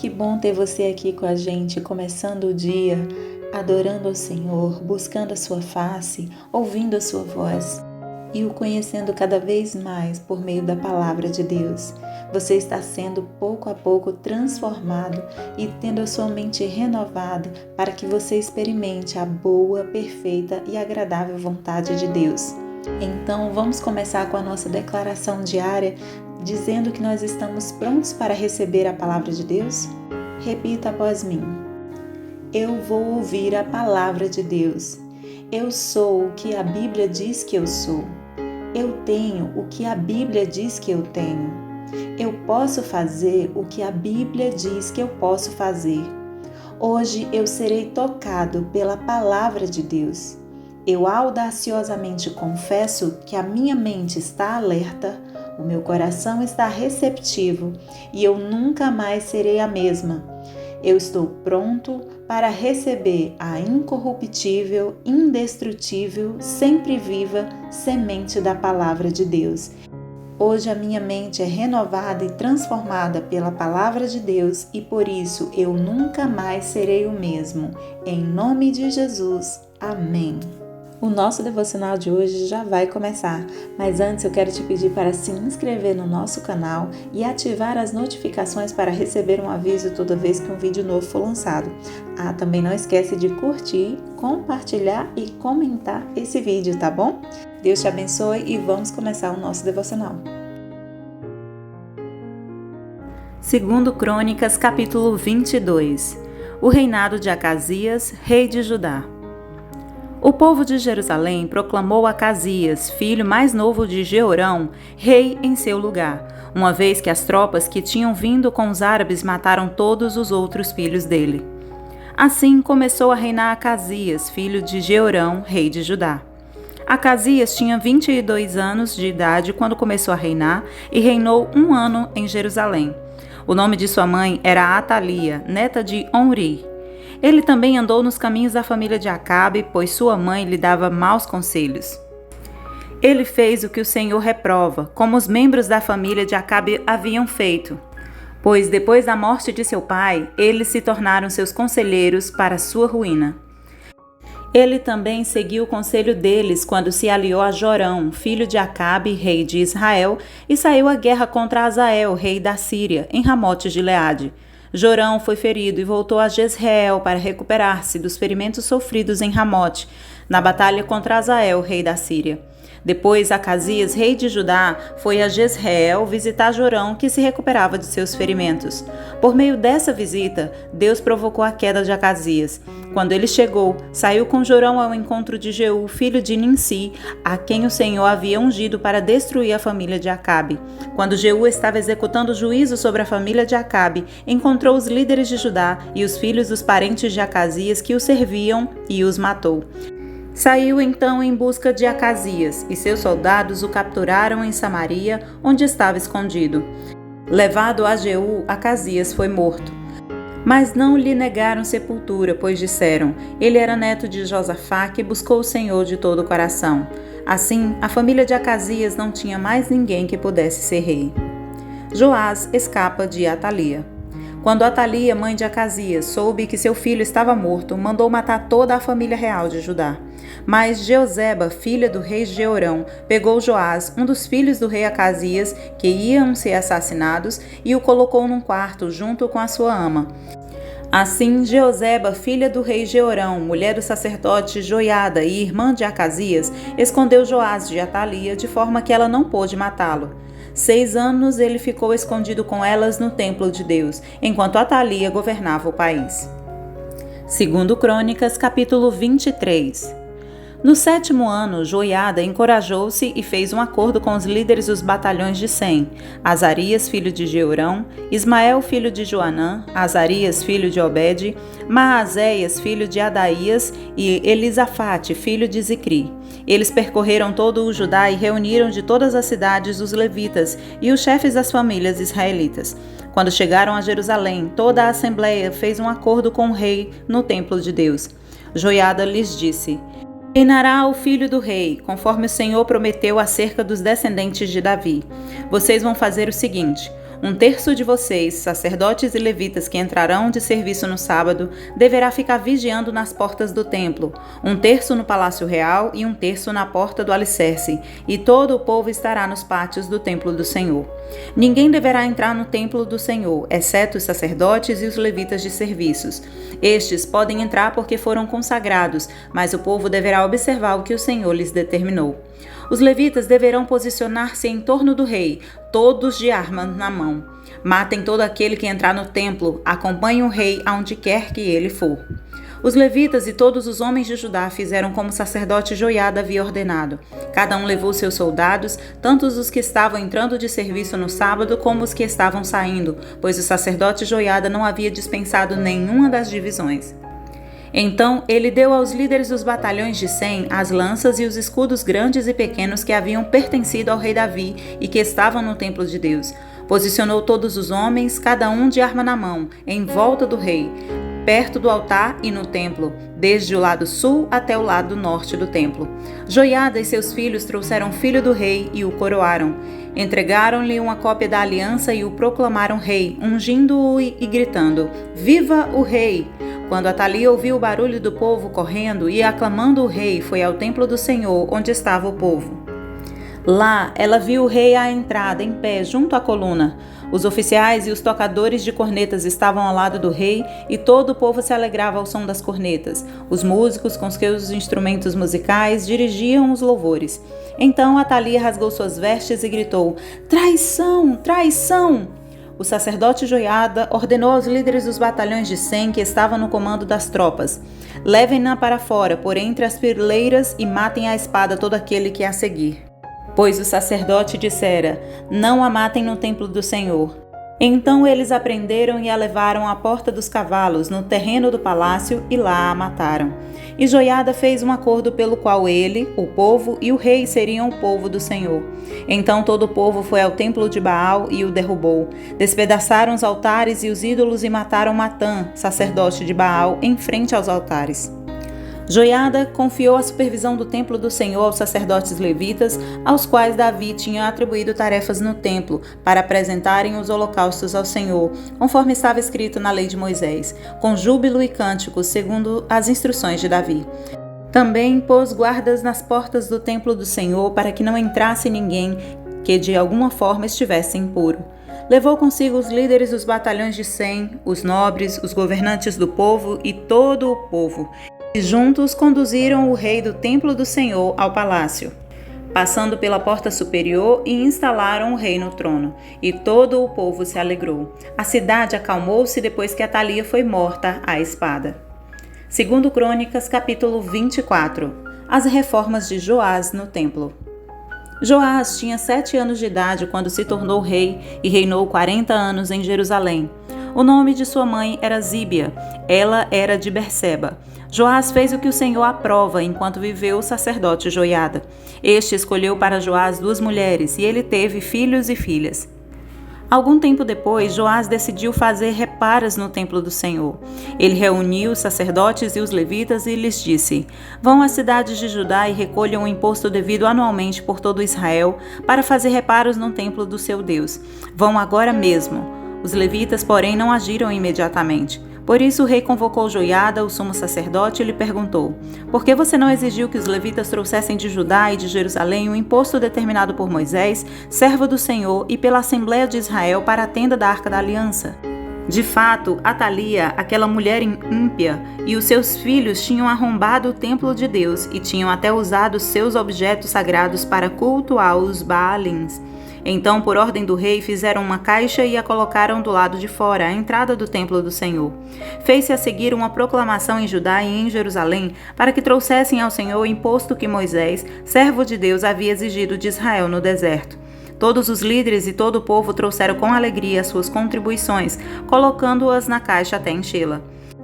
Que bom ter você aqui com a gente, começando o dia, adorando ao Senhor, buscando a sua face, ouvindo a sua voz e o conhecendo cada vez mais por meio da palavra de Deus. Você está sendo pouco a pouco transformado e tendo a sua mente renovada para que você experimente a boa, perfeita e agradável vontade de Deus. Então vamos começar com a nossa declaração diária, dizendo que nós estamos prontos para receber a palavra de Deus? Repita após mim. Eu vou ouvir a palavra de Deus. Eu sou o que a Bíblia diz que eu sou. Eu tenho o que a Bíblia diz que eu tenho. Eu posso fazer o que a Bíblia diz que eu posso fazer. Hoje eu serei tocado pela palavra de Deus. Eu audaciosamente confesso que a minha mente está alerta, o meu coração está receptivo e eu nunca mais serei a mesma. Eu estou pronto para receber a incorruptível, indestrutível, sempre viva semente da palavra de Deus. Hoje a minha mente é renovada e transformada pela palavra de Deus e por isso eu nunca mais serei o mesmo. Em nome de Jesus. Amém. O nosso devocional de hoje já vai começar, mas antes eu quero te pedir para se inscrever no nosso canal e ativar as notificações para receber um aviso toda vez que um vídeo novo for lançado. Também não esquece de curtir, compartilhar e comentar esse vídeo, tá bom? Deus te abençoe e vamos começar o nosso devocional. 2 Crônicas, capítulo 22. O reinado de Acasias, rei de Judá. O povo de Jerusalém proclamou Acasias, filho mais novo de Jeorão, rei em seu lugar, uma vez que as tropas que tinham vindo com os árabes mataram todos os outros filhos dele. Assim começou a reinar Acasias, filho de Jeorão, rei de Judá. Acasias tinha 22 anos de idade quando começou a reinar e reinou 1 ano em Jerusalém. O nome de sua mãe era Atalia, neta de Omri. Ele também andou nos caminhos da família de Acabe, pois sua mãe lhe dava maus conselhos. Ele fez o que o Senhor reprova, como os membros da família de Acabe haviam feito. Pois depois da morte de seu pai, eles se tornaram seus conselheiros para sua ruína. Ele também seguiu o conselho deles quando se aliou a Jorão, filho de Acabe, rei de Israel, e saiu à guerra contra Azael, rei da Síria, em Ramote de Gileade. Jorão foi ferido e voltou a Jezreel para recuperar-se dos ferimentos sofridos em Ramote, na batalha contra Azael, rei da Síria. Depois, Acasias, rei de Judá, foi a Jezreel visitar Jorão, que se recuperava de seus ferimentos. Por meio dessa visita, Deus provocou a queda de Acasias. Quando ele chegou, saiu com Jorão ao encontro de Jeú, filho de Ninsi, a quem o Senhor havia ungido para destruir a família de Acabe. Quando Jeú estava executando juízo sobre a família de Acabe, encontrou os líderes de Judá e os filhos dos parentes de Acasias que o serviam e os matou. Saiu então em busca de Acasias, e seus soldados o capturaram em Samaria, onde estava escondido. Levado a Jeú, Acasias foi morto. Mas não lhe negaram sepultura, pois disseram: ele era neto de Josafá, que buscou o Senhor de todo o coração. Assim, a família de Acasias não tinha mais ninguém que pudesse ser rei. Joás escapa de Atalia. Quando Atalia, mãe de Acasias, soube que seu filho estava morto, mandou matar toda a família real de Judá. Mas Jeozeba, filha do rei Jeorão, pegou Joás, um dos filhos do rei Acasias, que iam ser assassinados, e o colocou num quarto junto com a sua ama. Assim, Jeozeba, filha do rei Jeorão, mulher do sacerdote Joiada e irmã de Acasias, escondeu Joás de Atalia, de forma que ela não pôde matá-lo. 6 anos ele ficou escondido com elas no templo de Deus, enquanto Atalia governava o país. 2 Crônicas, capítulo 23. No 7º ano, Joiada encorajou-se e fez um acordo com os líderes dos batalhões de Sem, Azarias, filho de Jeorão, Ismael, filho de Joanã, Azarias, filho de Obed, Maazéias, filho de Adaías e Elisafate, filho de Zicri. Eles percorreram todo o Judá e reuniram de todas as cidades os levitas e os chefes das famílias israelitas. Quando chegaram a Jerusalém, toda a assembleia fez um acordo com o rei no templo de Deus. Joiada lhes disse: Reinará o filho do rei, conforme o Senhor prometeu acerca dos descendentes de Davi. Vocês vão fazer o seguinte: Um terço de vocês, sacerdotes e levitas que entrarão de serviço no sábado, deverá ficar vigiando nas portas do templo, um terço no palácio real e um terço na porta do alicerce, e todo o povo estará nos pátios do templo do Senhor. Ninguém deverá entrar no templo do Senhor, exceto os sacerdotes e os levitas de serviços. Estes podem entrar porque foram consagrados, mas o povo deverá observar o que o Senhor lhes determinou. Os levitas deverão posicionar-se em torno do rei, todos de arma na mão. Matem todo aquele que entrar no templo, acompanhem o rei aonde quer que ele for. Os levitas e todos os homens de Judá fizeram como o sacerdote Joiada havia ordenado. Cada um levou seus soldados, tanto os que estavam entrando de serviço no sábado como os que estavam saindo, pois o sacerdote Joiada não havia dispensado nenhuma das divisões. Então ele deu aos líderes dos batalhões de 100 as lanças e os escudos grandes e pequenos que haviam pertencido ao rei Davi e que estavam no templo de Deus. Posicionou todos os homens, cada um de arma na mão, em volta do rei, perto do altar e no templo, desde o lado sul até o lado norte do templo. Joiada e seus filhos trouxeram o filho do rei e o coroaram. Entregaram-lhe uma cópia da aliança e o proclamaram rei, ungindo-o e gritando: "Viva o rei!" Quando Atalia ouviu o barulho do povo correndo e aclamando o rei, foi ao templo do Senhor, onde estava o povo. Lá, ela viu o rei à entrada, em pé, junto à coluna. Os oficiais e os tocadores de cornetas estavam ao lado do rei e todo o povo se alegrava ao som das cornetas. Os músicos, com seus instrumentos musicais, dirigiam os louvores. Então Atalia rasgou suas vestes e gritou: "Traição! Traição!" O sacerdote Joiada ordenou aos líderes dos batalhões de 100 que estavam no comando das tropas: "Levem-na para fora, por entre as fileiras, e matem à espada todo aquele que a seguir." Pois o sacerdote dissera: "Não a matem no templo do Senhor." Então eles a prenderam e a levaram à porta dos cavalos, no terreno do palácio, e lá a mataram. E Joiada fez um acordo pelo qual ele, o povo e o rei seriam o povo do Senhor. Então todo o povo foi ao templo de Baal e o derrubou. Despedaçaram os altares e os ídolos e mataram Matã, sacerdote de Baal, em frente aos altares. Joiada confiou a supervisão do templo do Senhor aos sacerdotes levitas, aos quais Davi tinha atribuído tarefas no templo, para apresentarem os holocaustos ao Senhor, conforme estava escrito na lei de Moisés, com júbilo e cânticos, segundo as instruções de Davi. Também pôs guardas nas portas do templo do Senhor, para que não entrasse ninguém que de alguma forma estivesse impuro. Levou consigo os líderes dos batalhões de 100, os nobres, os governantes do povo e todo o povo, e juntos conduziram o rei do templo do Senhor ao palácio, passando pela porta superior, e instalaram o rei no trono. E todo o povo se alegrou. A cidade acalmou-se depois que Atalia foi morta à espada. Segundo Crônicas, capítulo 24. As reformas de Joás no templo. Joás tinha 7 anos de idade quando se tornou rei e reinou 40 anos em Jerusalém. O nome de sua mãe era Zíbia. Ela era de Berseba. Joás fez o que o Senhor aprova enquanto viveu o sacerdote Joiada. Este escolheu para Joás 2 mulheres e ele teve filhos e filhas. Algum tempo depois, Joás decidiu fazer reparos no templo do Senhor. Ele reuniu os sacerdotes e os levitas e lhes disse: "Vão às cidades de Judá e recolham o imposto devido anualmente por todo Israel para fazer reparos no templo do seu Deus. Vão agora mesmo." Os levitas, porém, não agiram imediatamente. Por isso o rei convocou Joiada, o sumo sacerdote, e lhe perguntou: "Por que você não exigiu que os levitas trouxessem de Judá e de Jerusalém o imposto determinado por Moisés, servo do Senhor, e pela Assembleia de Israel para a tenda da Arca da Aliança?" De fato, Atalia, aquela mulher ímpia, e os seus filhos tinham arrombado o templo de Deus e tinham até usado seus objetos sagrados para cultuar os Baalins. Então, por ordem do rei, fizeram uma caixa e a colocaram do lado de fora, à entrada do templo do Senhor. Fez-se a seguir uma proclamação em Judá e em Jerusalém para que trouxessem ao Senhor o imposto que Moisés, servo de Deus, havia exigido de Israel no deserto. Todos os líderes e todo o povo trouxeram com alegria as suas contribuições, colocando-as na caixa até enchê-la.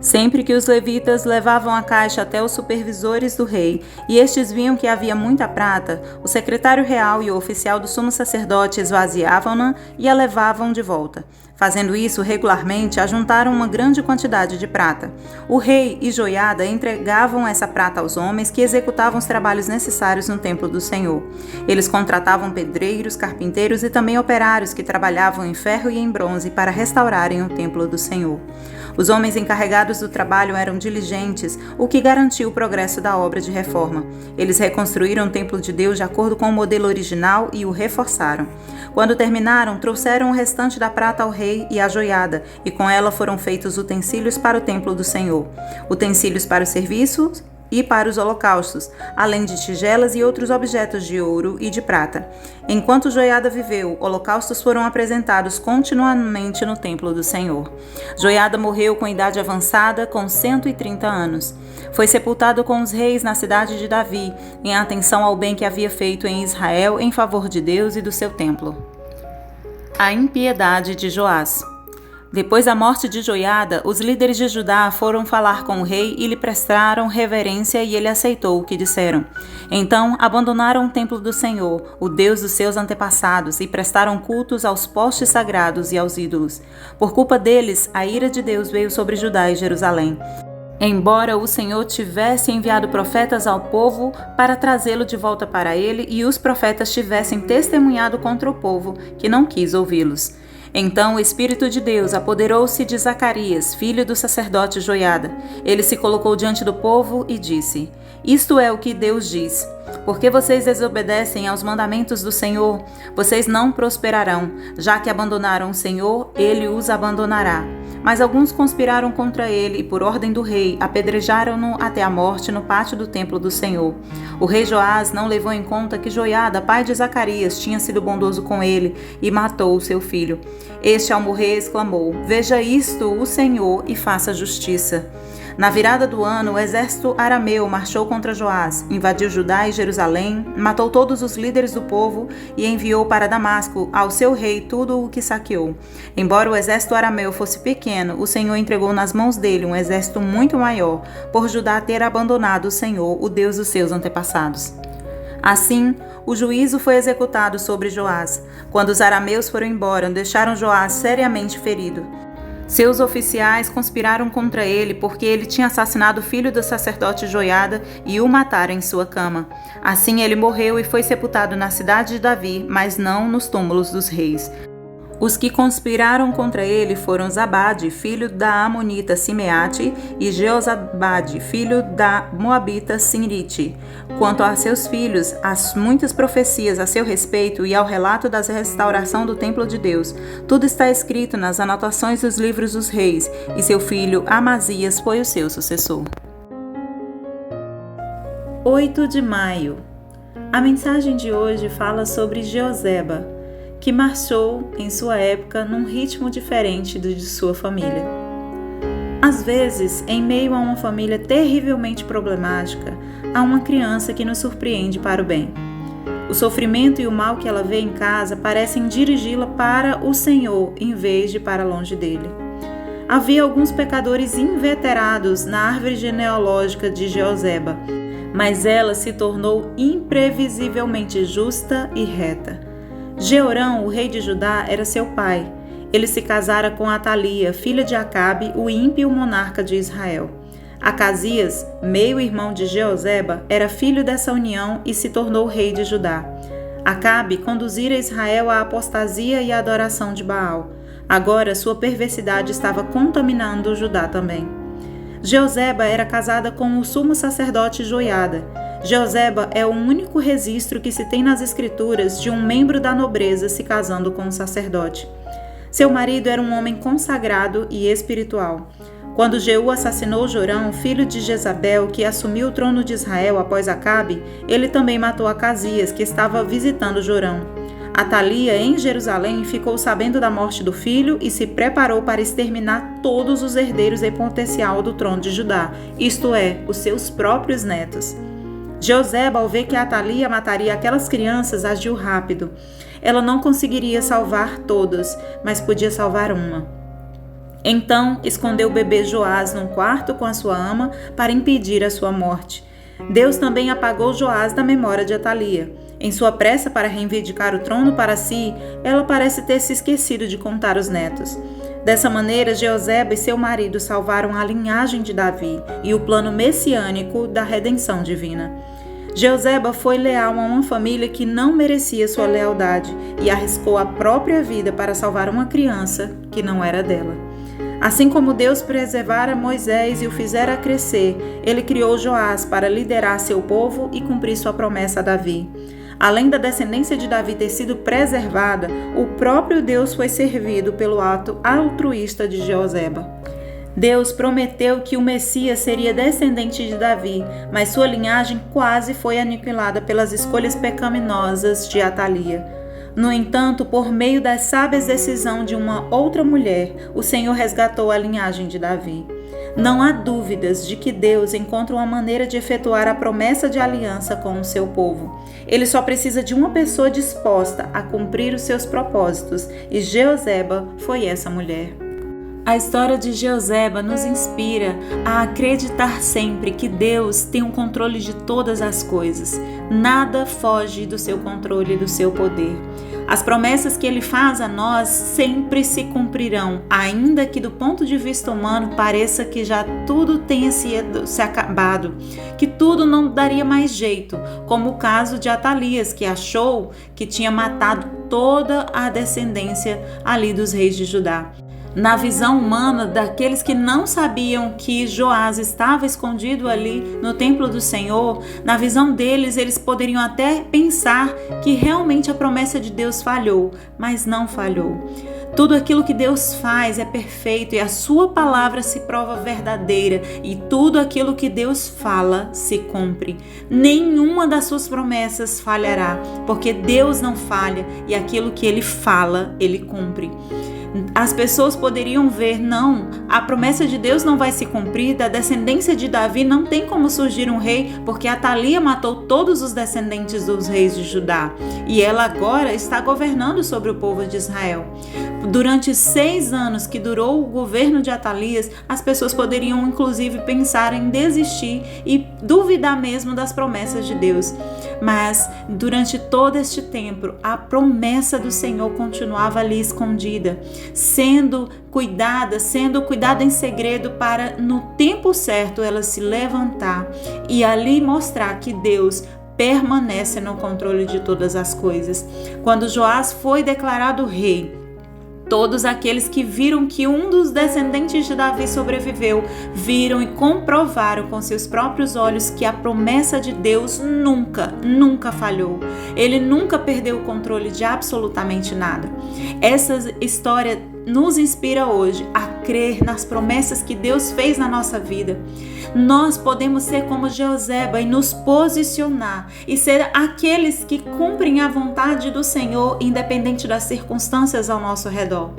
Sempre que os levitas levavam a caixa até os supervisores do rei, e estes viam que havia muita prata, o secretário real e o oficial do sumo sacerdote esvaziavam-na e a levavam de volta. Fazendo isso regularmente, ajuntaram uma grande quantidade de prata. O rei e Joiada entregavam essa prata aos homens que executavam os trabalhos necessários no templo do Senhor. Eles contratavam pedreiros, carpinteiros e também operários que trabalhavam em ferro e em bronze para restaurarem o templo do Senhor. Os homens encarregados do trabalho eram diligentes, o que garantiu o progresso da obra de reforma. Eles reconstruíram o templo de Deus de acordo com o modelo original e o reforçaram. Quando terminaram, trouxeram o restante da prata ao rei e à joiada, e com ela foram feitos utensílios para o templo do Senhor, utensílios para os serviços e para os holocaustos, além de tigelas e outros objetos de ouro e de prata. Enquanto Joiada viveu, holocaustos foram apresentados continuamente no templo do Senhor. Joiada morreu com idade avançada, com 130 anos. Foi sepultado com os reis na cidade de Davi, em atenção ao bem que havia feito em Israel em favor de Deus e do seu templo. A impiedade de Joás. Depois da morte de Joiada, os líderes de Judá foram falar com o rei e lhe prestaram reverência e ele aceitou o que disseram. Então abandonaram o templo do Senhor, o Deus dos seus antepassados, e prestaram cultos aos postes sagrados e aos ídolos. Por culpa deles, a ira de Deus veio sobre Judá e Jerusalém. Embora o Senhor tivesse enviado profetas ao povo para trazê-lo de volta para ele, e os profetas tivessem testemunhado contra o povo, que não quis ouvi-los. Então o Espírito de Deus apoderou-se de Zacarias, filho do sacerdote Joiada. Ele se colocou diante do povo e disse: Isto é o que Deus diz. Porque vocês desobedecem aos mandamentos do Senhor, vocês não prosperarão. Já que abandonaram o Senhor, ele os abandonará. Mas alguns conspiraram contra ele e, por ordem do rei, apedrejaram-no até a morte no pátio do templo do Senhor. O rei Joás não levou em conta que Joiada, pai de Zacarias, tinha sido bondoso com ele e matou o seu filho. Este, ao morrer, exclamou: Veja isto, o Senhor, e faça justiça. Na virada do ano, o exército arameu marchou contra Joás, invadiu Judá e Jerusalém, matou todos os líderes do povo e enviou para Damasco ao seu rei tudo o que saqueou. Embora o exército arameu fosse pequeno, o Senhor entregou nas mãos dele um exército muito maior, por Judá ter abandonado o Senhor, o Deus dos seus antepassados. Assim, o juízo foi executado sobre Joás. Quando os arameus foram embora, deixaram Joás seriamente ferido. Seus oficiais conspiraram contra ele porque ele tinha assassinado o filho do sacerdote Joiada e o mataram em sua cama. Assim ele morreu e foi sepultado na cidade de Davi, mas não nos túmulos dos reis. Os que conspiraram contra ele foram Zabade, filho da amonita Simeate, e Jeozabade, filho da moabita Sinrite. Quanto a seus filhos, as muitas profecias a seu respeito e ao relato da restauração do templo de Deus, tudo está escrito nas anotações dos livros dos reis, e seu filho Amazias foi o seu sucessor. 8 de maio. A mensagem de hoje fala sobre Jeoseba, que marchou em sua época num ritmo diferente do de sua família. Às vezes, em meio a uma família terrivelmente problemática, há uma criança que nos surpreende para o bem. O sofrimento e o mal que ela vê em casa parecem dirigi-la para o Senhor em vez de para longe dele. Havia alguns pecadores inveterados na árvore genealógica de Jeoseba, mas ela se tornou imprevisivelmente justa e reta. Jeorão, o rei de Judá, era seu pai. Ele se casara com Atalia, filha de Acabe, o ímpio monarca de Israel. Acasias, meio-irmão de Jeoseba, era filho dessa união e se tornou rei de Judá. Acabe conduzira Israel à apostasia e à adoração de Baal. Agora sua perversidade estava contaminando Judá também. Jeoseba era casada com o sumo sacerdote Joiada. Jeoseba é o único registro que se tem nas escrituras de um membro da nobreza se casando com um sacerdote. Seu marido era um homem consagrado e espiritual. Quando Jeú assassinou Jorão, filho de Jezabel, que assumiu o trono de Israel após Acabe, ele também matou Acasias, que estava visitando Jorão. Atalia, em Jerusalém, ficou sabendo da morte do filho e se preparou para exterminar todos os herdeiros em potencial do trono de Judá, isto é, os seus próprios netos. Jeoseba, ao ver que Atalia mataria aquelas crianças, agiu rápido. Ela não conseguiria salvar todas, mas podia salvar uma. Então, escondeu o bebê Joás num quarto com a sua ama para impedir a sua morte. Deus também apagou Joás da memória de Atalia. Em sua pressa para reivindicar o trono para si, ela parece ter se esquecido de contar os netos. Dessa maneira, Jeoseba e seu marido salvaram a linhagem de Davi e o plano messiânico da redenção divina. Jeoseba foi leal a uma família que não merecia sua lealdade e arriscou a própria vida para salvar uma criança que não era dela. Assim como Deus preservara Moisés e o fizera crescer, ele criou Joás para liderar seu povo e cumprir sua promessa a Davi. Além da descendência de Davi ter sido preservada, o próprio Deus foi servido pelo ato altruísta de Jeoseba. Deus prometeu que o Messias seria descendente de Davi, mas sua linhagem quase foi aniquilada pelas escolhas pecaminosas de Atalia. No entanto, por meio da sábia decisão de uma outra mulher, o Senhor resgatou a linhagem de Davi. Não há dúvidas de que Deus encontra uma maneira de efetuar a promessa de aliança com o seu povo. Ele só precisa de uma pessoa disposta a cumprir os seus propósitos, e Jeoseba foi essa mulher. A história de Jeoseba nos inspira a acreditar sempre que Deus tem o controle de todas as coisas. Nada foge do seu controle e do seu poder. As promessas que Ele faz a nós sempre se cumprirão, ainda que do ponto de vista humano pareça que já tudo tenha se acabado, que tudo não daria mais jeito, como o caso de Atalias, que achou que tinha matado toda a descendência ali dos reis de Judá. Na visão humana daqueles que não sabiam que Joás estava escondido ali no templo do Senhor, na visão deles, eles poderiam até pensar que realmente a promessa de Deus falhou, mas não falhou. Tudo aquilo que Deus faz é perfeito e a sua palavra se prova verdadeira, e tudo aquilo que Deus fala se cumpre. Nenhuma das suas promessas falhará, porque Deus não falha e aquilo que Ele fala, Ele cumpre. As pessoas poderiam ver, não, a promessa de Deus não vai se cumprir, da descendência de Davi não tem como surgir um rei, porque Atalia matou todos os descendentes dos reis de Judá, e ela agora está governando sobre o povo de Israel. Durante 6 anos que durou o governo de Atalias, as pessoas poderiam inclusive pensar em desistir e duvidar mesmo das promessas de Deus. Mas durante todo este tempo, a promessa do Senhor continuava ali escondida, sendo cuidada em segredo para no tempo certo ela se levantar e ali mostrar que Deus permanece no controle de todas as coisas. Quando Joás foi declarado rei, todos aqueles que viram que um dos descendentes de Davi sobreviveu, viram e comprovaram com seus próprios olhos que a promessa de Deus nunca falhou. Ele nunca perdeu o controle de absolutamente nada. Essa história nos inspira hoje a crer nas promessas que Deus fez na nossa vida. Nós podemos ser como Jeoseba e nos posicionar e ser aqueles que cumprem a vontade do Senhor, independente das circunstâncias ao nosso redor.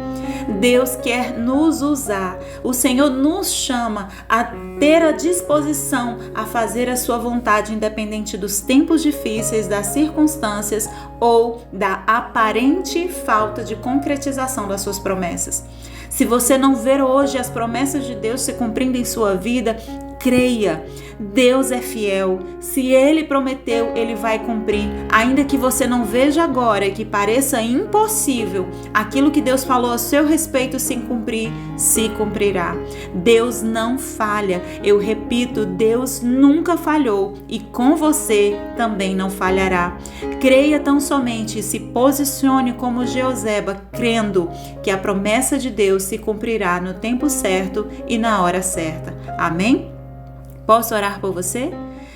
Deus quer nos usar. O Senhor nos chama a ter a disposição a fazer a sua vontade, independente dos tempos difíceis, das circunstâncias ou da aparente falta de concretização das suas promessas. Se você não ver hoje as promessas de Deus se cumprindo em sua vida, creia, Deus é fiel. Se Ele prometeu, Ele vai cumprir. Ainda que você não veja agora e que pareça impossível, aquilo que Deus falou a seu respeito se cumprir, se cumprirá. Deus não falha. Eu repito, Deus nunca falhou e com você também não falhará. Creia tão somente e se posicione como Jeoseba, crendo que a promessa de Deus se cumprirá no tempo certo e na hora certa. Amém? Posso orar por você?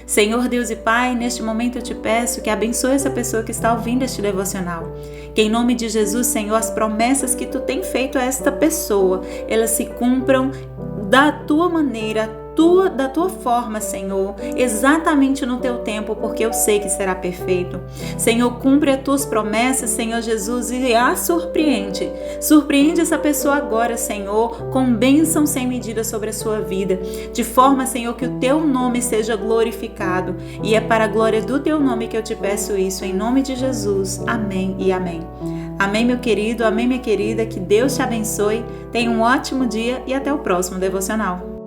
Senhor Deus e Pai, neste momento eu te peço que abençoe essa pessoa que está ouvindo este devocional. Que em nome de Jesus, Senhor, as promessas que tu tem feito a esta pessoa, elas se cumpram da tua maneira, da tua forma, Senhor, exatamente no teu tempo, porque eu sei que será perfeito. Senhor, cumpre as tuas promessas, Senhor Jesus, e a surpreende. Surpreende essa pessoa agora, Senhor, com bênção sem medida sobre a sua vida, de forma, Senhor, que o teu nome seja glorificado. E é para a glória do teu nome que eu te peço isso, em nome de Jesus. Amém e amém. Amém, meu querido, amém, minha querida, que Deus te abençoe. Tenha um ótimo dia e até o próximo devocional.